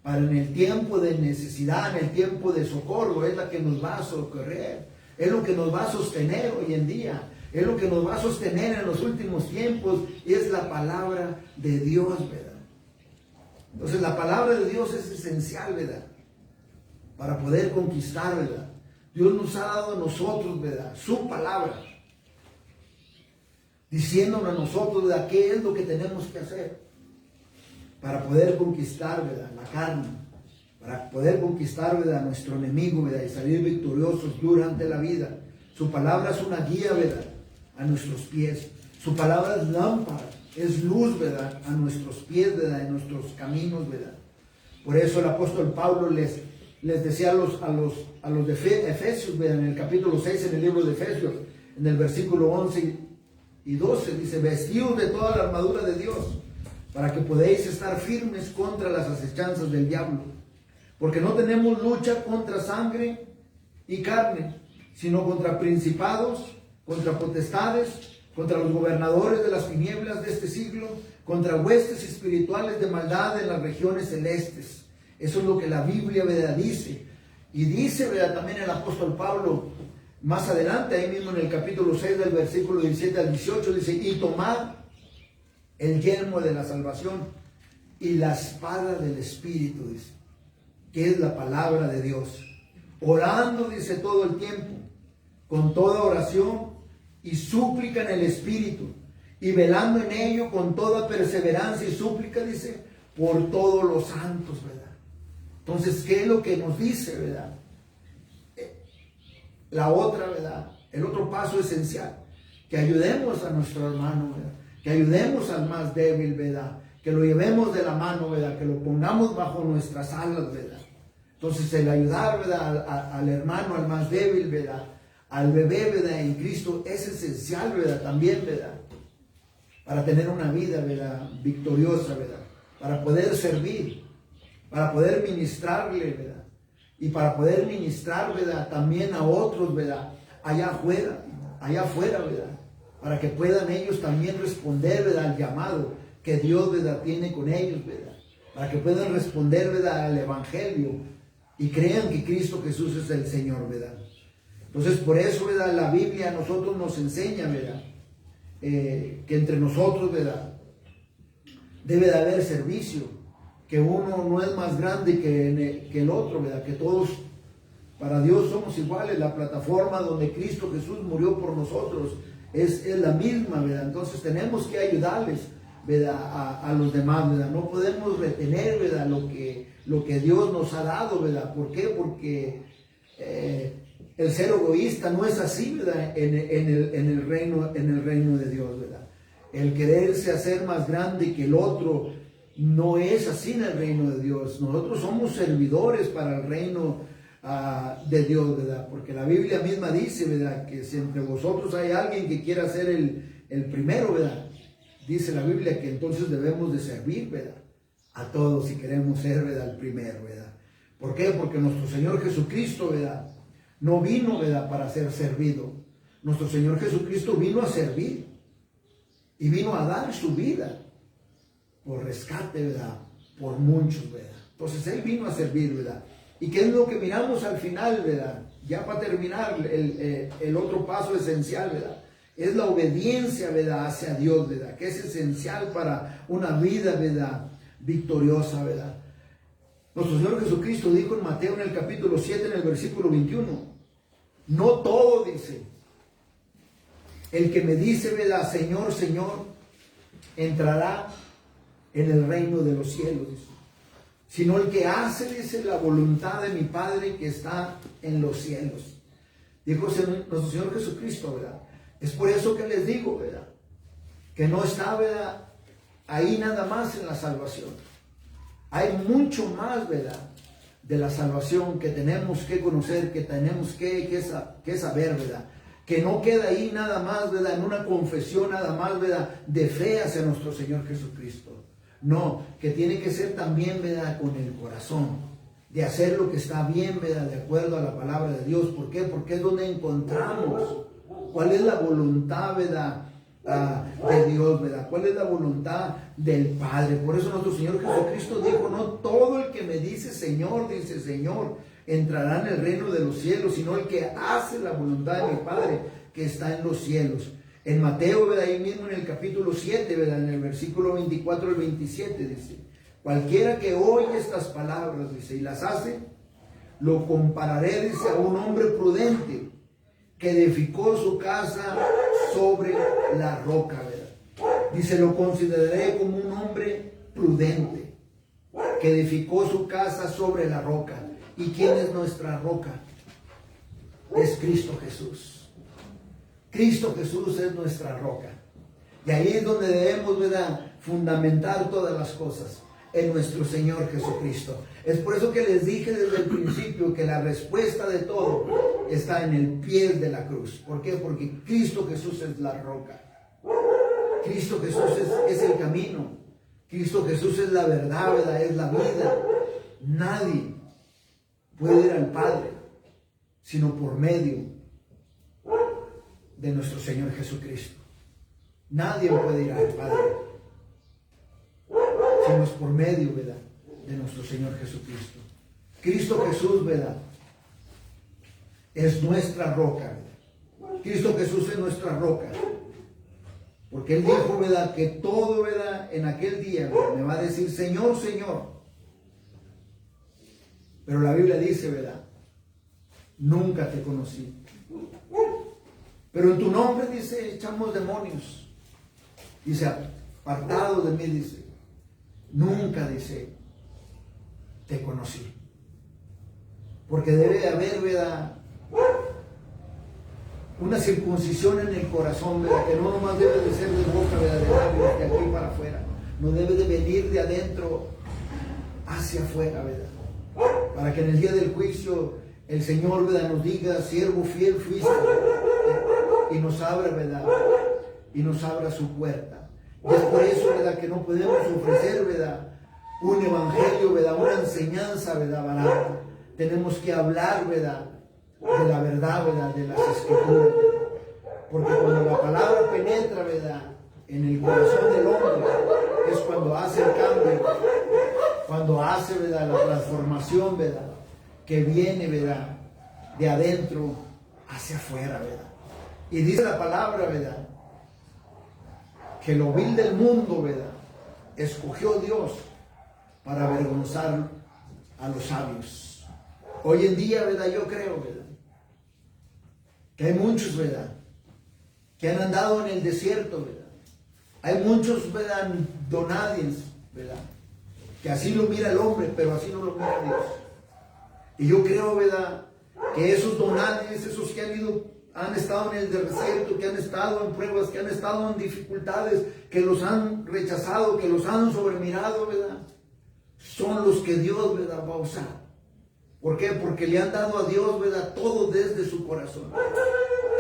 para en el tiempo de necesidad, en el tiempo de socorro, es la que nos va a socorrer, es lo que nos va a sostener hoy en día, es lo que nos va a sostener en los últimos tiempos, y es la palabra de Dios, ¿verdad? Entonces la palabra de Dios es esencial, ¿verdad?, para poder conquistar, ¿verdad? Dios nos ha dado a nosotros, ¿verdad?, su palabra, diciéndonos a nosotros, ¿verdad?, qué es lo que tenemos que hacer para poder conquistar, ¿verdad?, la carne, para poder conquistar, ¿verdad?, a nuestro enemigo, ¿verdad?, y salir victoriosos durante la vida. Su palabra es una guía, ¿verdad?, a nuestros pies. Su palabra es lámpara, es luz, ¿verdad?, a nuestros pies, ¿verdad?, en nuestros caminos, ¿verdad? Por eso el apóstol Pablo les decía a los de Efesios, ¿verdad?, en el capítulo 6, en el libro de Efesios, en el versículo 11 y 12, dice: vestidos de toda la armadura de Dios, para que podáis estar firmes contra las acechanzas del diablo. Porque no tenemos lucha contra sangre y carne, sino contra principados, contra potestades, contra los gobernadores de las tinieblas de este siglo, contra huestes espirituales de maldad en las regiones celestes. Eso es lo que la Biblia, ¿verdad?, dice. Y dice, ¿verdad?, también el apóstol Pablo, más adelante, ahí mismo en el capítulo 6, del versículo 17 al 18, dice: y tomad el yelmo de la salvación y la espada del Espíritu, dice, que es la palabra de Dios, orando, dice, todo el tiempo, con toda oración y súplica en el Espíritu, y velando en ello con toda perseverancia y súplica, dice, por todos los santos, ¿verdad? Entonces, ¿qué es lo que nos dice, verdad? La otra, ¿verdad?, el otro paso esencial, que ayudemos a nuestro hermano, ¿verdad?, que ayudemos al más débil, ¿verdad?, que lo llevemos de la mano, ¿verdad?, que lo pongamos bajo nuestras alas, ¿verdad? Entonces el ayudar, ¿verdad?, al hermano, al más débil, ¿verdad?, al bebé, ¿verdad?, en Cristo, es esencial, ¿verdad?, también, ¿verdad?, para tener una vida, ¿verdad?, victoriosa, ¿verdad?, para poder servir, para poder ministrarle, ¿verdad?, y para poder ministrar, ¿verdad?, también a otros, ¿verdad?, allá afuera, ¿verdad?, para que puedan ellos también responder, ¿verdad?, al llamado que Dios, ¿verdad?, tiene con ellos, ¿verdad?, para que puedan responder, ¿verdad?, al Evangelio y crean que Cristo Jesús es el Señor, ¿verdad? Entonces, por eso, ¿verdad?, la Biblia a nosotros nos enseña, ¿verdad?, que entre nosotros, ¿verdad? Debe de haber servicio, que uno no es más grande que el otro, ¿verdad? Que todos para Dios somos iguales. La plataforma donde Cristo Jesús murió por nosotros es la misma, ¿verdad? Entonces tenemos que ayudarles, ¿verdad? A los demás, ¿verdad? No podemos retener, ¿verdad? Lo que Dios nos ha dado, ¿verdad? ¿Por qué? Porque el ser egoísta no es así, ¿verdad? En el reino de Dios, ¿verdad? El quererse hacer más grande que el otro no es así en el reino de Dios. Nosotros somos servidores para el reino de Dios, ¿verdad? Porque la Biblia misma dice, ¿verdad? Que si entre vosotros hay alguien que quiera ser el primero, ¿verdad? Dice la Biblia que entonces debemos de servir, ¿verdad? A todos si queremos ser, ¿verdad? El primero, ¿verdad? ¿Por qué? Porque nuestro Señor Jesucristo, ¿verdad? No vino, ¿verdad? Para ser servido. Nuestro Señor Jesucristo vino a servir y vino a dar su vida por rescate, ¿verdad? Por muchos, ¿verdad? Entonces Él vino a servir, ¿verdad? ¿Y qué es lo que miramos al final, verdad? Ya para terminar, el otro paso esencial, ¿verdad? Es la obediencia, ¿verdad? Hacia Dios, ¿verdad? Que es esencial para una vida, ¿verdad? Victoriosa, ¿verdad? Nuestro Señor Jesucristo dijo en Mateo en el capítulo 7, en el versículo 21, no todo, dice, el que me dice, ¿verdad? Señor, Señor, entrará en el reino de los cielos, dice, sino el que hace, dice, la voluntad de mi Padre que está en los cielos. Dijo nuestro Señor Jesucristo, ¿verdad? Es por eso que les digo, ¿verdad? Que no está, ¿verdad? Ahí nada más en la salvación. Hay mucho más, ¿verdad? De la salvación que tenemos que conocer, que tenemos que saber, ¿verdad? Que no queda ahí nada más, ¿verdad? En una confesión nada más, ¿verdad? De fe hacia nuestro Señor Jesucristo. No, que tiene que ser también, ¿verdad? Con el corazón, de hacer lo que está bien, ¿verdad? De acuerdo a la palabra de Dios. ¿Por qué? Porque es donde encontramos cuál es la voluntad, ¿verdad? De Dios, ¿verdad? ¿Cuál es la voluntad del Padre? Por eso nuestro Señor Jesucristo dijo, no todo el que me dice Señor, dice Señor, entrará en el reino de los cielos, sino el que hace la voluntad de mi Padre que está en los cielos. En Mateo, ¿verdad? Ahí mismo en el capítulo 7, ¿verdad? En el versículo 24 al 27 dice, cualquiera que oye estas palabras, dice, y las hace, lo compararé, dice, a un hombre prudente que edificó su casa sobre la roca, ¿verdad? Dice, lo consideraré como un hombre prudente que edificó su casa sobre la roca. ¿Y quién es nuestra roca? Es Cristo Jesús. Cristo Jesús es nuestra roca. Y ahí es donde debemos, ¿verdad?, fundamentar todas las cosas en nuestro Señor Jesucristo. Es por eso que les dije desde el principio que la respuesta de todo está en el pie de la cruz. ¿Por qué? Porque Cristo Jesús es la roca. Cristo Jesús es el camino. Cristo Jesús es la verdad, ¿verdad? Es la vida. Nadie puede ir al Padre sino por medio de nuestro Señor Jesucristo. Nadie puede ir al Padre sino es por medio, ¿verdad?, de nuestro Señor Jesucristo. Cristo Jesús, ¿verdad?, es nuestra roca, ¿verdad? Cristo Jesús es nuestra roca. Porque Él dijo, ¿verdad?, que todo, ¿verdad?, en aquel día, ¿verdad?, me va a decir, Señor, Señor. Pero la Biblia dice, ¿verdad?, nunca te conocí. Pero en tu nombre, dice, echamos demonios. Dice, apartado de mí, dice, nunca, dice, te conocí. Porque debe de haber, ¿verdad?, una circuncisión en el corazón, ¿verdad?, que no nomás debe de ser de boca, ¿verdad?, de labios, de aquí para afuera. No debe de venir de adentro hacia afuera, ¿verdad? Para que en el día del juicio el Señor, ¿verdad?, nos diga, siervo fiel fuiste, y nos abra, ¿verdad?, y nos abra su puerta. Y es por eso, ¿verdad?, que no podemos ofrecer, ¿verdad?, un evangelio, ¿verdad?, una enseñanza, ¿verdad?, barata. Tenemos que hablar, ¿verdad?, de la verdad, ¿verdad?, de las Escrituras, ¿verdad? Porque cuando la palabra penetra, ¿verdad?, en el corazón del hombre, es cuando hace el cambio, cuando hace, ¿verdad?, la transformación, ¿verdad?, que viene, ¿verdad?, de adentro hacia afuera, ¿verdad? Y dice la palabra, ¿verdad?, que lo vil del mundo, ¿verdad?, escogió Dios para avergonzar a los sabios. Hoy en día, ¿verdad?, yo creo, ¿verdad?, que hay muchos, ¿verdad?, que han andado en el desierto, ¿verdad? Hay muchos, ¿verdad?, donadies, ¿verdad?, que así lo mira el hombre, pero así no lo mira Dios. Y yo creo, ¿verdad?, que esos donadies, esos que han estado en el desierto, que han estado en pruebas, que han estado en dificultades, que los han rechazado, que los han sobremirado, ¿verdad?, son los que Dios, ¿verdad?, va a usar. ¿Por qué? Porque le han dado a Dios, ¿verdad?, todo desde su corazón.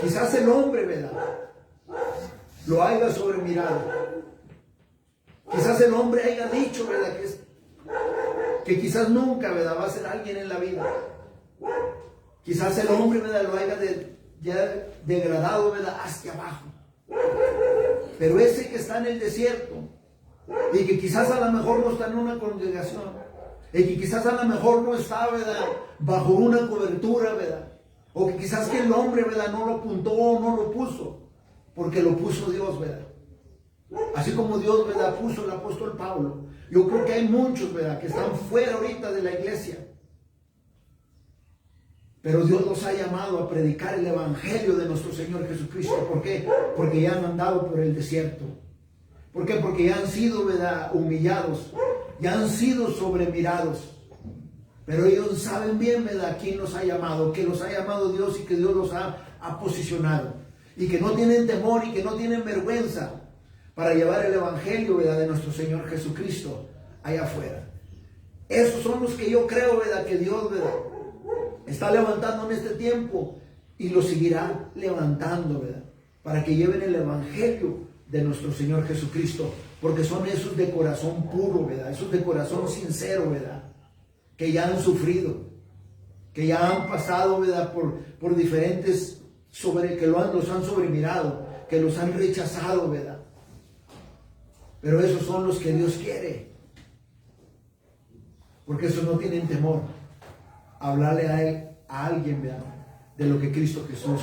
Quizás el hombre, ¿verdad?, lo haya sobremirado. Quizás el hombre haya dicho, ¿verdad?, que quizás nunca, ¿verdad?, va a ser alguien en la vida. Quizás el hombre, ¿verdad?, lo haya ya degradado, ¿verdad?, hacia abajo. Pero ese que está en el desierto y que quizás a lo mejor no está en una congregación y que quizás a lo mejor no está, ¿verdad?, bajo una cobertura, ¿verdad?, o que quizás que el hombre, ¿verdad?, no lo apuntó o no lo puso, porque lo puso Dios, ¿verdad? Así como Dios, ¿verdad?, puso el apóstol Pablo. Yo creo que hay muchos, ¿verdad?, que están fuera ahorita de la iglesia. Pero Dios los ha llamado a predicar el evangelio de nuestro Señor Jesucristo. ¿Por qué? Porque ya han andado por el desierto. ¿Por qué? Porque ya han sido, ¿verdad?, humillados. Ya han sido sobremirados. Pero ellos saben bien, ¿verdad?, quién los ha llamado. Que los ha llamado Dios y que Dios los ha posicionado. Y que no tienen temor y que no tienen vergüenza para llevar el evangelio, ¿verdad?, de nuestro Señor Jesucristo allá afuera. Esos son los que yo creo, ¿verdad?, que Dios, ¿verdad?, está levantando en este tiempo y lo seguirá levantando, ¿verdad?, para que lleven el evangelio de nuestro Señor Jesucristo, porque son esos de corazón puro, ¿verdad?, esos de corazón sincero, ¿verdad?, que ya han sufrido, que ya han pasado, ¿verdad?, por diferentes que los han sobremirado, que los han rechazado, ¿verdad? Pero esos son los que Dios quiere, porque esos no tienen temor a hablarle a alguien, ¿verdad?, de lo que Cristo Jesús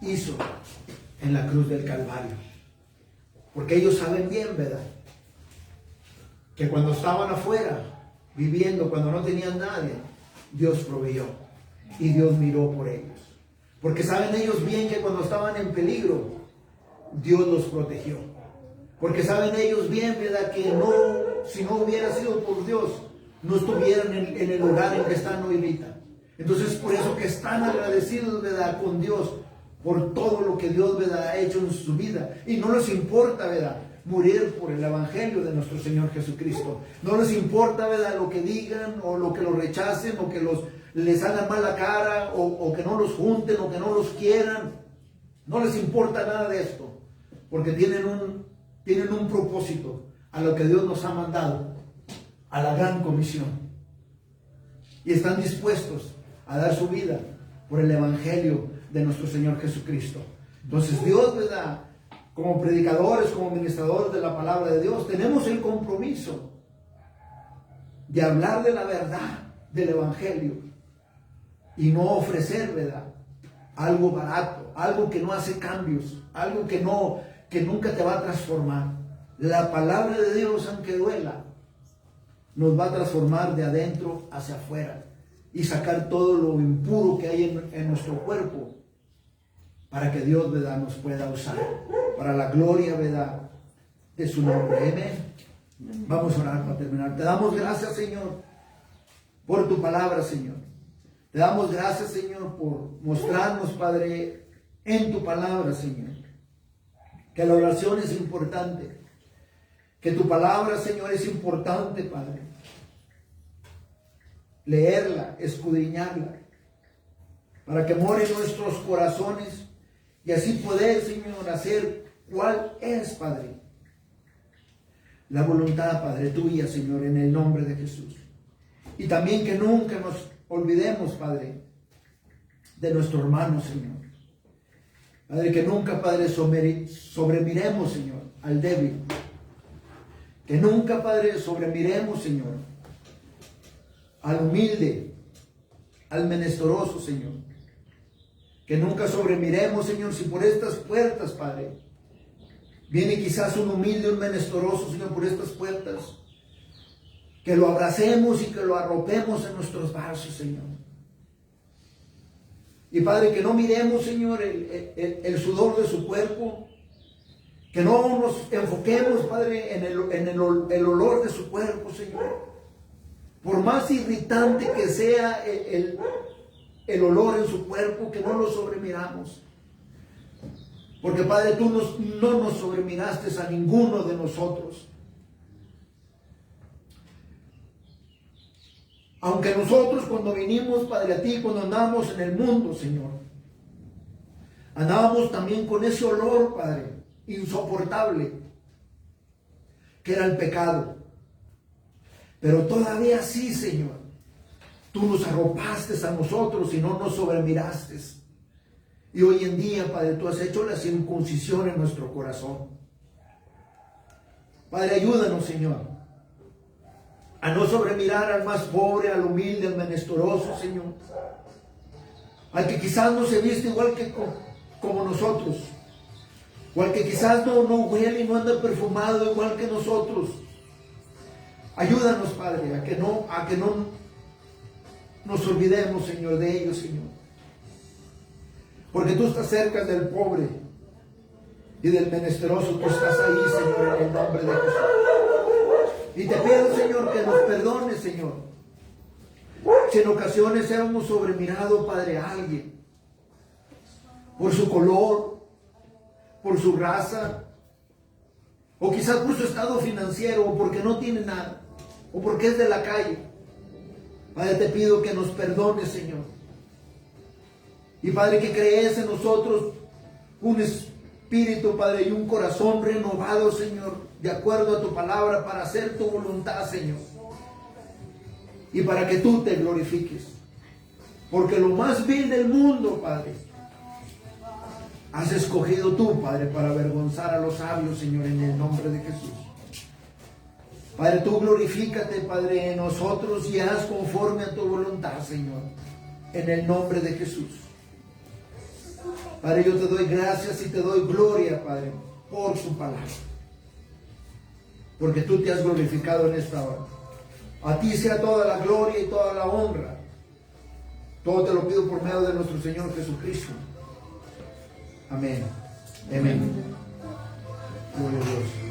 hizo en la cruz del Calvario. Porque ellos saben bien, ¿verdad?, que cuando estaban afuera, viviendo, cuando no tenían nadie, Dios proveyó y Dios miró por ellos. Porque saben ellos bien que cuando estaban en peligro, Dios los protegió. Porque saben ellos bien, ¿verdad?, que si no hubiera sido por Dios, no estuvieran en el lugar en que están hoy ahorita. Entonces, por eso que están agradecidos, ¿verdad?, con Dios por todo lo que Dios, ¿verdad?, ha hecho en su vida. Y no les importa, ¿verdad?, morir por el evangelio de nuestro Señor Jesucristo. No les importa, ¿verdad?, lo que digan o lo que los rechacen o que les hagan mal la cara o que no los junten o que no los quieran. No les importa nada de esto, porque tienen un propósito a lo que Dios nos ha mandado, a la gran comisión, y están dispuestos a dar su vida por el evangelio de nuestro Señor Jesucristo. Entonces Dios, ¿verdad?, como predicadores, como ministradores de la palabra de Dios, tenemos el compromiso de hablar de la verdad del evangelio y no ofrecer, ¿verdad?, algo barato, algo que no hace cambios, algo que nunca te va a transformar. La palabra de Dios, aunque duela, nos va a transformar de adentro hacia afuera y sacar todo lo impuro que hay en nuestro cuerpo, para que Dios, ¿verdad?, nos pueda usar para la gloria, ¿verdad?, de su nombre. Amén. Vamos a orar para terminar. Te damos gracias, Señor, por tu palabra, Señor. Te damos gracias, Señor, por mostrarnos, Padre, en tu palabra, Señor, que la oración es importante, que tu palabra, Señor, es importante, Padre. Leerla, escudriñarla, para que more en nuestros corazones y así poder, Señor, hacer cuál es, Padre, la voluntad, Padre, tuya, Señor, en el nombre de Jesús. Y también que nunca nos olvidemos, Padre, de nuestro hermano, Señor. Padre, que nunca, Padre, sobremiremos, Señor, al débil. Que nunca, Padre, sobremiremos, Señor, al humilde, al menesteroso, Señor. Que nunca sobremiremos, Señor, si por estas puertas, Padre, Viene quizás un humilde, un menesteroso, Señor, por estas puertas. Que lo abracemos y que lo arropemos en nuestros brazos, Señor. Y Padre, que no miremos, Señor, el sudor de su cuerpo. Que no nos enfoquemos, Padre, en el olor de su cuerpo, Señor. Por más irritante que sea el olor en su cuerpo, que no lo sobremiramos. Porque, Padre, tú no nos sobremiraste a ninguno de nosotros. Aunque nosotros cuando vinimos, Padre, a ti, cuando andábamos en el mundo, Señor, andábamos también con ese olor, Padre, insoportable, que era el pecado. Pero todavía sí, Señor, tú nos arropaste a nosotros y no nos sobremiraste. Y hoy en día, Padre, tú has hecho la circuncisión en nuestro corazón. Padre, ayúdanos, Señor, a no sobremirar al más pobre, al humilde, al menesteroso, Señor. Al que quizás no se viste igual que como nosotros. O al que quizás no huele y no anda perfumado igual que nosotros. Ayúdanos, Padre, a que no nos olvidemos, Señor, de ellos, Señor. Porque tú estás cerca del pobre y del menesteroso. Tú estás ahí, Señor, en el nombre de Jesús. Y te pido, Señor, que nos perdones, Señor. Si en ocasiones hemos sobremirado, Padre, a alguien por su color, por su raza, o quizás por su estado financiero, o porque no tiene nada, o porque es de la calle. Padre, te pido que nos perdones, Señor. Y Padre, que crees en nosotros un espíritu, Padre, y un corazón renovado, Señor, de acuerdo a tu palabra, para hacer tu voluntad, Señor. Y para que tú te glorifiques. Porque lo más vil del mundo, Padre, has escogido tú, Padre, para avergonzar a los sabios, Señor, en el nombre de Jesús. Padre, tú glorifícate, Padre, en nosotros y haz conforme a tu voluntad, Señor, en el nombre de Jesús. Padre, yo te doy gracias y te doy gloria, Padre, por su palabra. Porque tú te has glorificado en esta hora. A ti sea toda la gloria y toda la honra. Todo te lo pido por medio de nuestro Señor Jesucristo. Amén. Amén. Gloria a Dios.